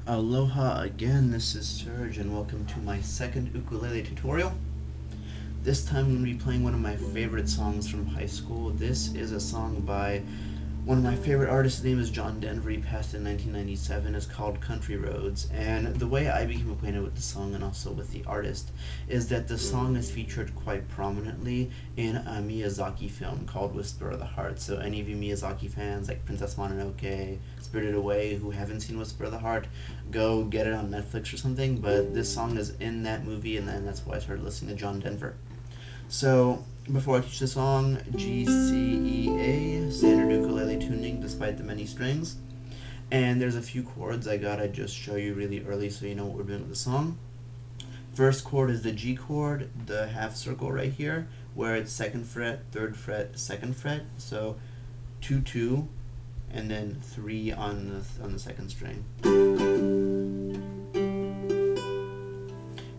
Aloha again, this is Serge and welcome to my second ukulele tutorial. This time I'm going to be playing one of my favorite songs from high school. This is a song by one of my favorite artists. His name is John Denver. He passed in 1997. It's called Country Roads. And the way I became acquainted with the song and also with the artist is that the song is featured quite prominently in a Miyazaki film called Whisper of the Heart. So any of you Miyazaki fans like Princess Mononoke, Spirited Away, who haven't seen Whisper of the Heart, go get it on Netflix or something. But this song is in that movie, and then that's why I started listening to John Denver. So before I teach the song, G, C, E, A, standard ukulele tuning despite the many strings. And there's a few chords I gotta just show you really early so you know what we're doing with the song. First chord is the G chord, the half circle right here, where it's 2nd fret, 3rd fret, 2nd fret. So 2, 2, and then 3 on the 2nd string.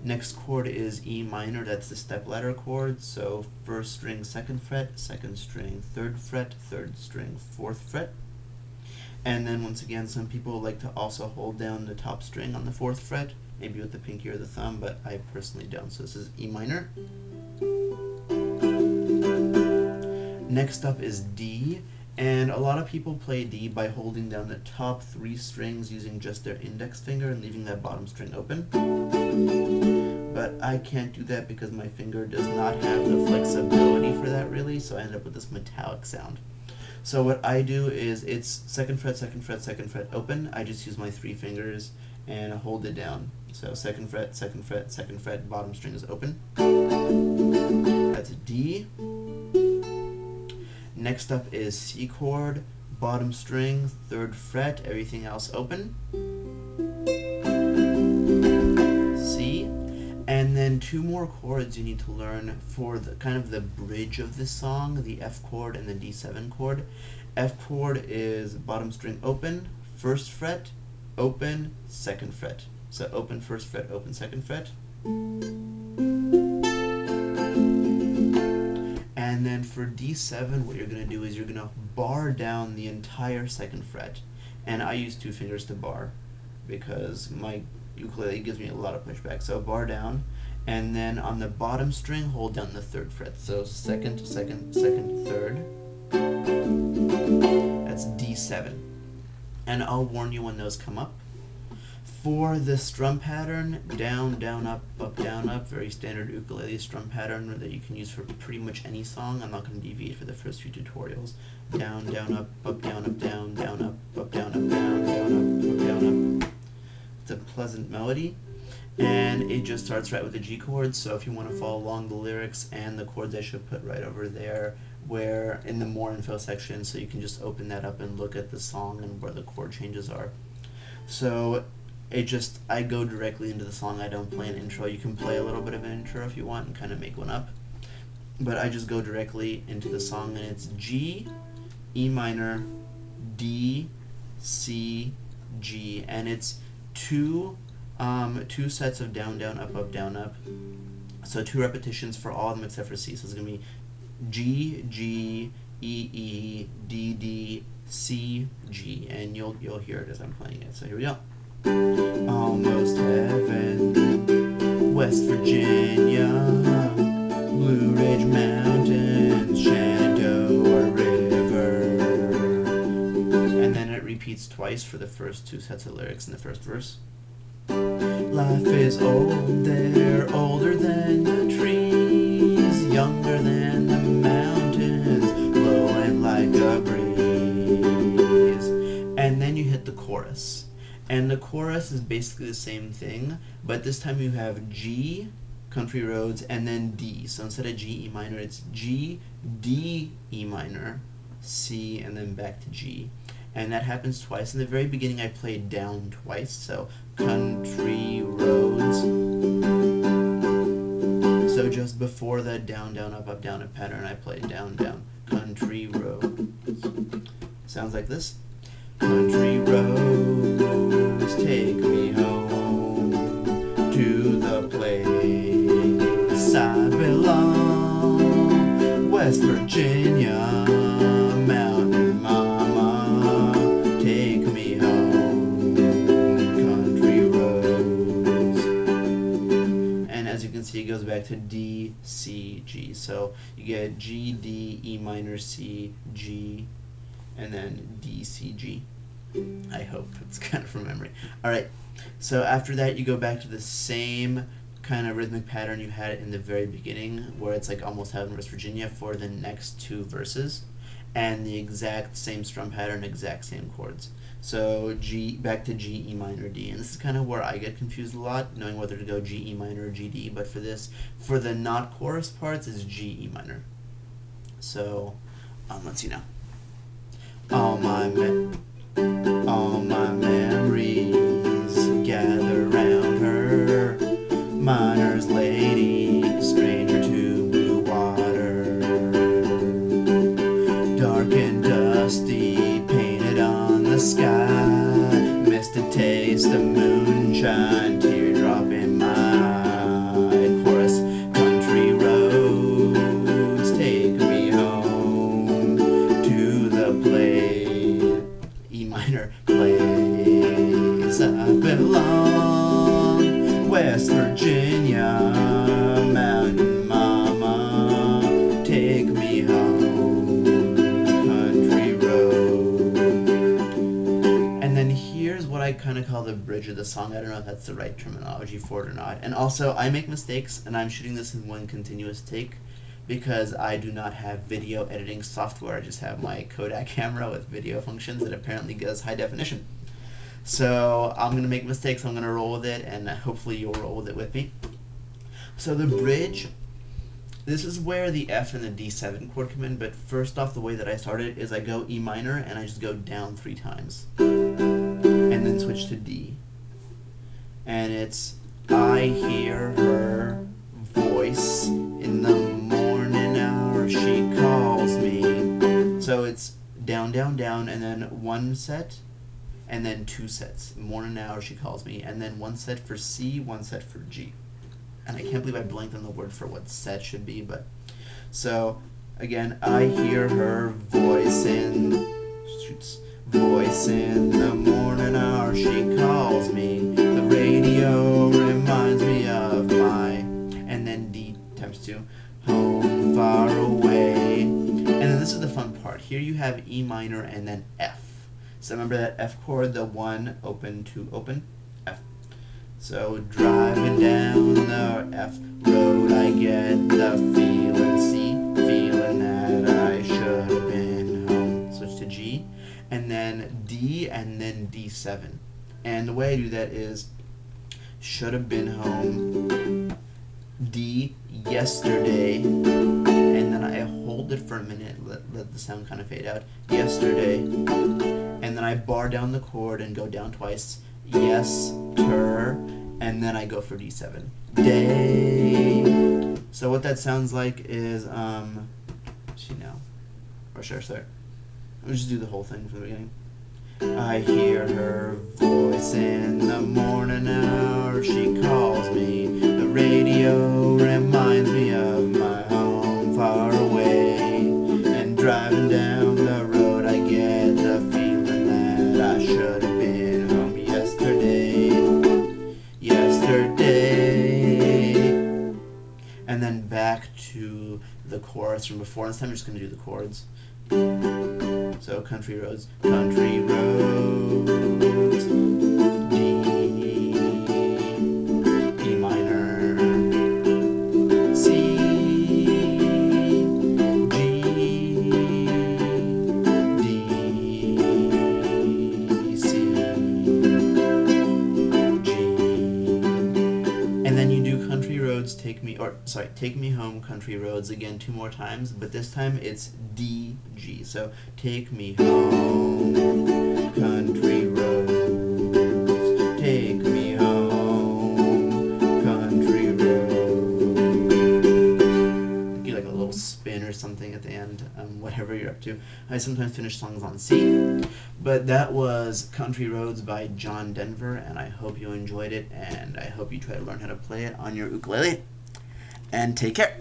Next chord is E minor, that's the stepladder chord, so 1st string 2nd fret, 2nd string 3rd fret, 3rd string 4th fret. And then once again, some people like to also hold down the top string on the 4th fret, maybe with the pinky or the thumb, but I personally don't, so this is E minor. Next up is D, and a lot of people play D by holding down the top 3 strings using just their index finger and leaving that bottom string open. But I can't do that because my finger does not have the flexibility for that really, so I end up with this metallic sound. So what I do is it's 2nd fret, 2nd fret, 2nd fret open. I just use my 3 fingers and hold it down. So 2nd fret, 2nd fret, 2nd fret, bottom string is open. That's D. Next up is C chord, bottom string, 3rd fret, everything else open. C. And then 2 more chords you need to learn for the kind of the bridge of this song, the F chord and the D7 chord. F chord is bottom string open, 1st fret, open, 2nd fret. So open 1st fret, open 2nd fret. And then for D7, what you're going to do is you're going to bar down the entire 2nd fret. And I use 2 fingers to bar because my ukulele gives me a lot of pushback. So bar down, and then on the bottom string, hold down the 3rd fret. So 2nd, 2nd, 2nd, 3rd. That's D7. And I'll warn you when those come up. For the strum pattern, down, down, up, down, up, very standard ukulele strum pattern that you can use for pretty much any song. I'm not going to deviate for the first few tutorials. Down, down, up, down, down, down, up, down, down, down, up. It's a pleasant melody, and it just starts right with the G chord. So if you want to follow along the lyrics and the chords, I should put right over there where in the more info section, so you can just open that up and look at the song and where the chord changes are. So I go directly into the song. I don't play an intro. You can play a little bit of an intro if you want and kind of make one up, but I just go directly into the song, and it's G, E minor, D, C, G, and it's two sets of down, down, up, down, up. So 2 repetitions for all of them except for C. So it's gonna be G, G, E, E, D, D, C, G, and you'll hear it as I'm playing it. So here we go. Almost heaven, West Virginia, Blue Ridge Mountains, Shenadoah River. And then it repeats twice for the first 2 sets of lyrics in the first verse. Life is old there, older than the trees, younger than the mountains, blowing like a breeze. And then you hit the chorus. And the chorus is basically the same thing, but this time you have G, Country Roads, and then D. So instead of G, E minor, it's G, D, E minor, C, and then back to G. And that happens twice. In the very beginning, I played down twice, so country roads. So just before that down, down, up, down, up pattern, I played down, down, country roads. Sounds like this. Country roads, take me home to the place I belong, West Virginia, mountain mama, take me home, country goes back to D, C, G. So you get G, D, E minor, C, G, and then D, C, G. I hope it's kind of from memory. Alright, so after that you go back to the same kind of rhythmic pattern you had in the very beginning, where it's like almost Heaven vs. Virginia for the next two verses, and the exact same strum pattern, exact same chords. So G, back to G, E minor, D, and this is kind of where I get confused a lot, knowing whether to go G, E minor, or G, D, but for this, for the not chorus parts, is G, E minor. So, let's see now. All my memories gather round her, miner's lady, stranger to blue water, dark and dusty, painted on the sky, missed a taste of moonshine, teardrop in my eye, chorus, country roads, take me home to the place, E minor place I belong, West Virginia, mountain mama, take me home, country road. And then here's what I kind of call the bridge of the song. I don't know if that's the right terminology for it or not. And also, I make mistakes, and I'm shooting this in one continuous take because I do not have video editing software. I just have my Kodak camera with video functions that apparently does high definition. So I'm going to make mistakes, I'm going to roll with it, and hopefully you'll roll with it with me. So the bridge, this is where the F and the D7 chord come in, but first off, the way that I started is I go E minor and I just go down 3 times. And then switch to D. And it's, I hear her voice in the morning hour, she calls me. So it's down, down, down, and then 1 set, and then 2 sets. Morning hour, she calls me, and then 1 set for C, 1 set for G. And I can't believe I blanked on the word for what set should be, but so again, I hear her voice in the morning hour, she calls me. The radio reminds me of my, and then D times 2, home far away. And then this is the fun part. Here you have E minor and then F. So remember that F chord, the 1, open, 2, open, F. So driving down the F road, I get the feeling, C, feeling that I should have been home. Switch to G, and then D, and then D7. And the way I do that is, should have been home, D, yesterday, and then I hold it for a minute, let the sound kind of fade out, yesterday, and then I bar down the chord and go down twice, yes, ter, and then I go for D7, day. So what that sounds like is, or should I start? Let me just do the whole thing from the beginning. I hear her voice in the morning hour, she calls me, the radio reminds me of my home far away, and driving down the road I get the feeling that I should have been home yesterday, and then back to the chorus from before. This time I'm just going to do the chords. So country roads, D, E minor, C, G, D, C, G. And then you do country roads, take me home, country roads again 2 more times, but this time it's D, G. So take me home, country roads, take me home, country roads. Do like a little spin or something at the end, whatever you're up to. I sometimes finish songs on C, but that was Country Roads by John Denver, and I hope you enjoyed it, and I hope you try to learn how to play it on your ukulele. And take care.